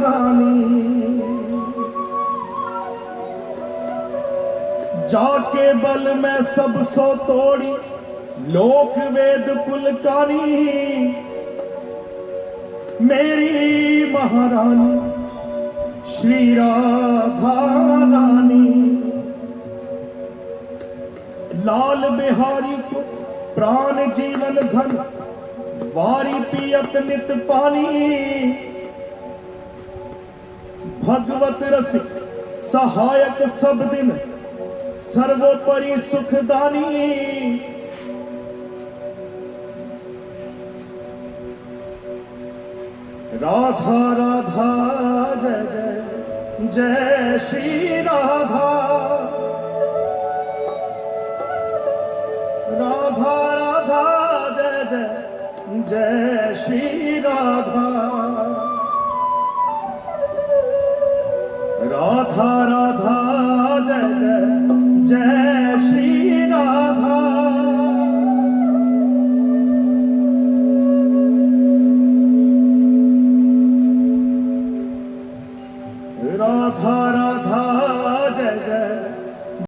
महारानी। जाके बल में सब सो तोड़ी लोक वेद कुलकारी, मेरी महारानी श्री राधा रानी। लाल बिहारी को प्राण जीवन धन, वारी पियत नित पानी। भगवत रस सहायक सब दिन, सर्वोपरि सुखदानी। राधा राधा जय जय जय श्री राधा। राधा राधा जय जय जय श्री राधा। राधा राधा जय जय जय श्री राधा। राधा